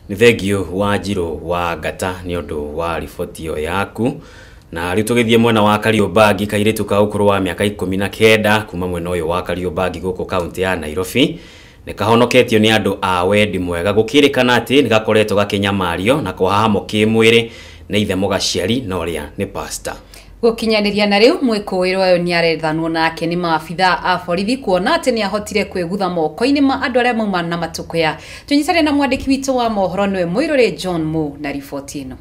Ni thegio wa Njiro wa Ngata ni undu wa riboti yo yaku na riu tugithie mwena wa Kariobangi kairitu ka ukuru wa miaka 19 kuma mwena uyu wa Kariobangi guku kaunti ya Nairobi ni kahonoketio ni andu a wendi mwega gukirikana ati ni gakoretwo gakinyamario na kwahamo kimwiri ni ithe mugaciari na uria ni pastor gukinyaniria na riu mwikuwiro ayo ni arethanwo nake ni maabitha a borithi kuona ati ni ahotire kwegutha moko-ini ma andu aria mauma na matukuya. Tunyitare na mwandiki witu wa mohoro niwe Muirore John Mo na riboti ino.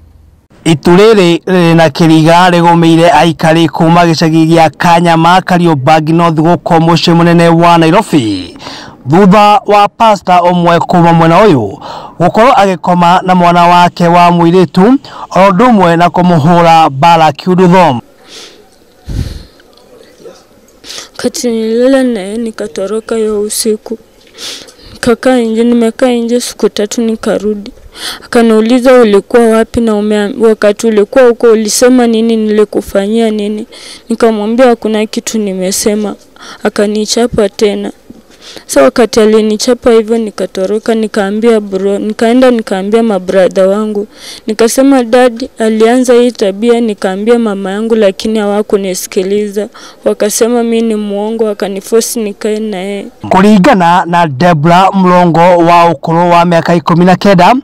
Iturere na kiriga rigomeire aikari kuma gicagi gia Kanyama Kariobangi North guko mucii munene wa Nairobi thutha wa pastor umwe kuma mwena uyu gukorwo agikoma na mwana wake wa muiritu ondumwe na kumuhura bala kiudutho. Kati nilala naye nikatoroka yo usiku. Kaka nje nimekaa nje siku 3 nikarudi. Akaniuliza ulikuwa wapi na wakati ulikuwa huko ulisema nini, nilikufanyia nini? Nikamwambia hakuna kitu nimesema. Akanichapa tena. So wakati alinichapa hivyo nikatoroka, nikaambia bro, nikaambia mabrother wangu. Nikasema dad alianza hii tabia, nikaambia mama yangu lakini hawakunisikiliza. Wakasema mimi ni muongo, wakaniforce nikae na yeye. Kuringana na Debra mlongo wa ukuru wa miaka 19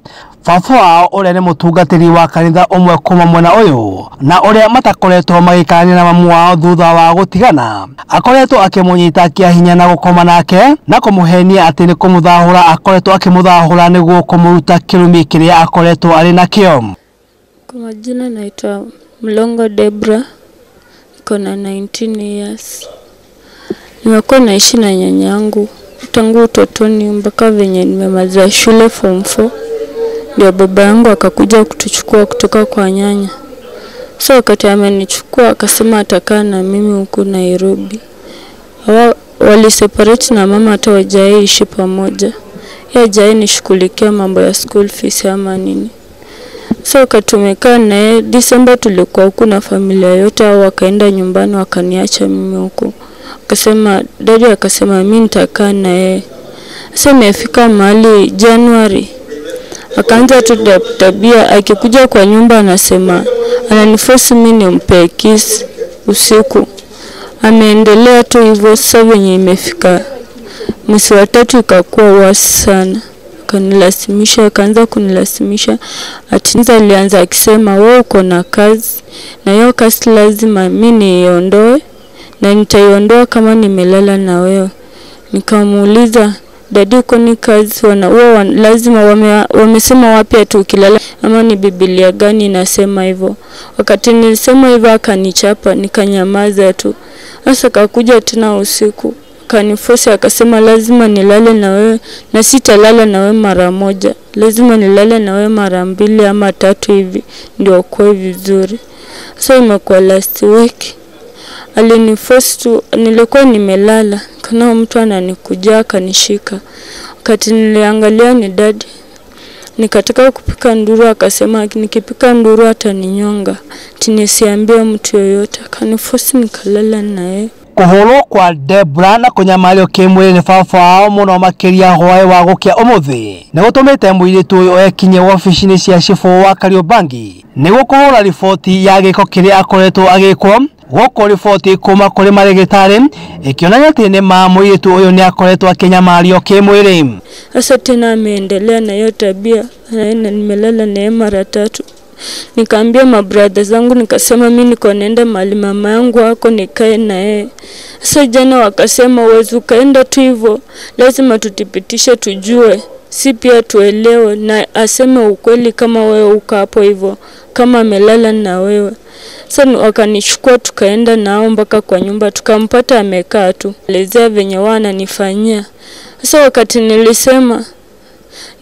Fafua ule ni Mutungatiri wa kanitha umwe kuma mwena uyu na uria matakoretwo magikarania na mamu wao thutha wa gutigana akoretwo akimunyita kiahinya na gukoma nake na kumuhenia ati ni kumuthahura akoretwo akimuthahura niguo kumuruta kirumi kiria akoretwo ari nakio. Kwa majina naitwa Mlongo Debra, niko na 19 years. Nimekuwa naishi na nyanyangu tangu utotoni mpaka venye nimemaliza shule form 4. Ndio baba yangu akakuja kutuchukua kutoka kwa nyanya. So wakati amenichukua akasema atakaa na mimi huko Nairobi. Wali separate na mama hata wajaishi pamoja. Yeye hajai nishughulikia mambo ya school fees ama nini. So wakati tumekaa naye December tulikuwa huko na familia yote, au wakaenda nyumbani wakaniacha mimi huko. Akasema daddy akasema mimi nitakaa na yeye. Sasa nimefika mahali January akaanza tu tabia, akikuja kwa nyumba anasema ananiforce mimi nimpe kiss usiku. Ameendelea tu hivyo. Sasa venye imefika mwezi wa 3 ikakuwa wasi sana, akanilazimisha, akaanza kunilazimisha. Atinza alianza akisema wewe uko na kazi na hiyo kazi lazima mimi niondoe na nitaiondoa kama nimelala na wewe. Nikamuuliza dadi uko ni kazi wao lazima wamesema wapi ati ukilala ama ni Biblia gani inasema hivyo? Wakati nilisema hivyo akanichapa, nikanyamaza tu. Sasa kakuja tena usiku kaniforce akasema lazima nilale na wewe na sitalala na wewe mara moja, lazima nilale na wewe mara 2 ama 3 hivi ndio kwa vizuri. Sasa imekuwa last week aliniforce tu, nilikuwa nimelala kana mtu ananikuja akanishika. Wakati niliangalia ni dad, nikataka kupika nduru akasema nikipika nduru ataninyonga, tinisiambia mtu yoyote. Akaniforce nikalala naye. Kuhoro kwa Debra na kunyamario kimwiri ni baba muno makiria hwae wa gukia umuthi ni gutumite muiritu uyu ekinye wabici-ini cia cibu wa Kariobangi ni gukuhura riboti ya giko kiria akoretwo agikwo. Goko riboti kuma kuri marigitari ikionania ati ni muiritu uyu ni akoretwo akinyamario kimwiri. Sasa tena ameendelea na hiyo tabia, na nimelala naye mara 3. Nikaambia mabrother zangu nikasema mimi niko naenda mahali mama yangu wako nikae na yeye. Sasa jana wakasema uwezi ukaenda tu hivyo, lazima tutipitishe tujue, si pia tuelewe na aseme ukweli kama wewe uko hapo hivyo, kama amelala na wewe. Sasa wakanichukua tukaenda nao mpaka kwa nyumba, tukampata amekaa tu elezea venye wananifanyia. Sasa wakati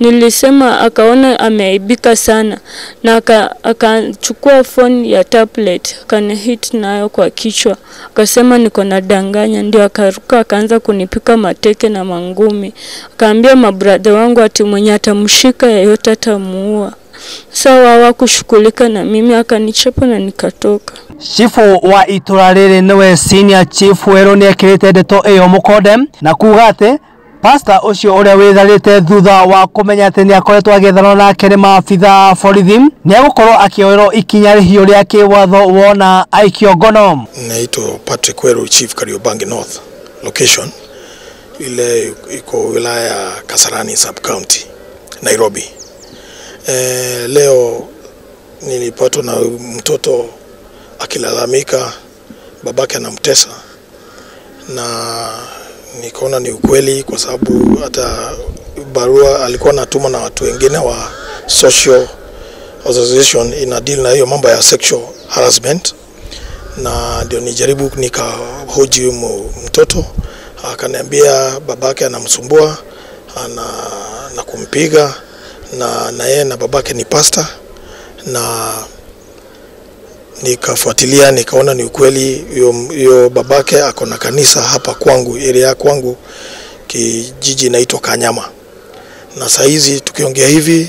nilisema akaona ameaibika sana na akachukua phone ya tablet akanihit nayo kwa kichwa, akasema niko na danganya. Ndio akaruka akaanza kunipika mateke na mangumi, akaambia mabrother wangu ati mwenye atamshika yeyote atamuua. Sawa hawakushughulika na mimi, akanichapa na nikatoka. Chifu wa itura riri niwe senior chief wero ni ekirite ndeto iyo mukode na kuga ati Pastor ucio uria witharite thutha wa kumenya ati ni akoretwo agethana nake ni maabitha borithi ni agukorwo akioerwo ikinya rihio ria kiwatho wona aikio ngono. Naitwa Patrick Weru, Chief Kariobangi North location, ile iko wilaya Kasarani sub county Nairobi. Leo nilipatwa na mtoto akilalamika babake anamtesa, na nikaona ni ukweli kwa sababu hata barua alikuwa anatuma na watu wengine wa social association ina deal na hiyo mambo ya sexual harassment, na ndio nijaribu nikahoji mtoto. Akaniambia babake anamsumbua na kumpiga, na yeye na babake ni pastor, na nikafuatilia nikaona ni ukweli. Hiyo babake ako na kanisa hapa kwangu, area kwangu, kijiji inaitwa Kanyama. Na saa hizi tukiongea hivi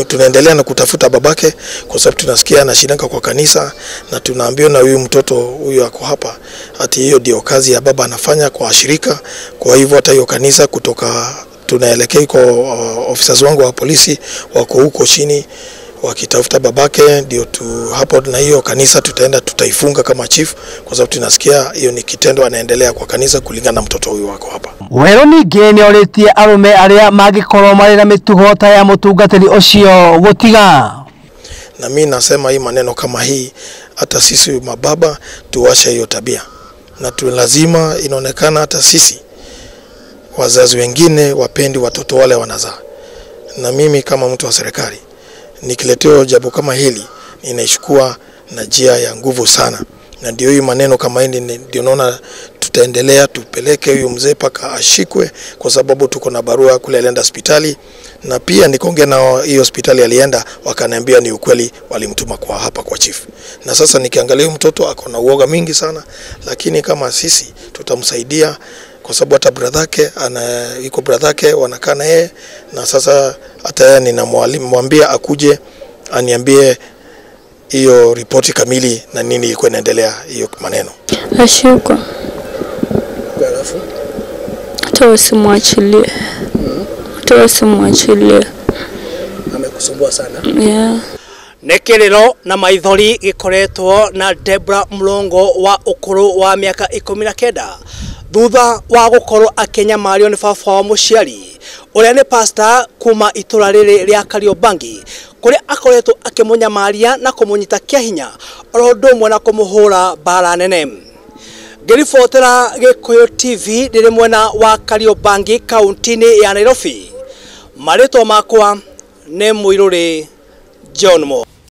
tunaendelea na kutafuta babake, kwa sababu tunasikia anashirika kwa kanisa, na tunaambiwa na huyu mtoto huyu ako hapa ati hiyo ndio kazi ya baba anafanya kwa shirika. Kwa hivyo hata hiyo kanisa kutoka tunaelekea kwa officers wangu wa polisi wako huko chini wakitafuta babake, ndio hapo na hiyo kanisa tutaenda tutaifunga kama chief, kwa sababu tunasikia hiyo ni kitendo anaendelea kwa kanisa kulingana na mtoto huyu wako hapa. Weru ningi ni oritie arume aria magikorwo mari na mitugo ta ya mutungatiri ucio gutiga. Na mimi nasema hii maneno kama hii, hata sisi mababa tuwashe hiyo tabia, na lazima inaonekana hata sisi wazazi wengine wapendi watoto wale wanazaa. Na mimi kama mtu wa serikali nikiletea jambo kama hili ninaichukua na njia ya nguvu sana, na ndio hii maneno kama hili ndio naona tutaendelea tupeleke huyu mzee paka ashikwe, kwa sababu tuko na barua kule alienda hospitali, na pia nikaongea na hiyo hospitali alienda wakaniambia ni ukweli walimtuma kwa hapa kwa chief. Na sasa nikiangalia mtoto ako na uoga mingi sana, lakini kama sisi tutamsaidia, kwa sababu hata bradhake iko bradhake wanakaa na yeye, na sasa hata yeye ninamwambia akuje aniambie hiyo ripoti kamili na nini iko inaendelea hiyo maneno. Ashuka. Hata usimwachilie. Amekusumbua sana. Yeah. Nekerero na maithori gikoretwo na Debra Mlongo wa ukuru wa miaka 19 thutha wa gukorwo akenya mario ni baba wa muciari uria ni pastor kuma itura riri ria Kariobangi, kuria akoretwo akimunyamaria na kumunyita kiahinya orondo mwana kumuhura bara nene. Ngiribotera Giiko TV ndiri mwena wa Kariobangi kaunti-ini ya Nairobi. Marĩtwa makwa nĩ Mũirũrĩ John Mo.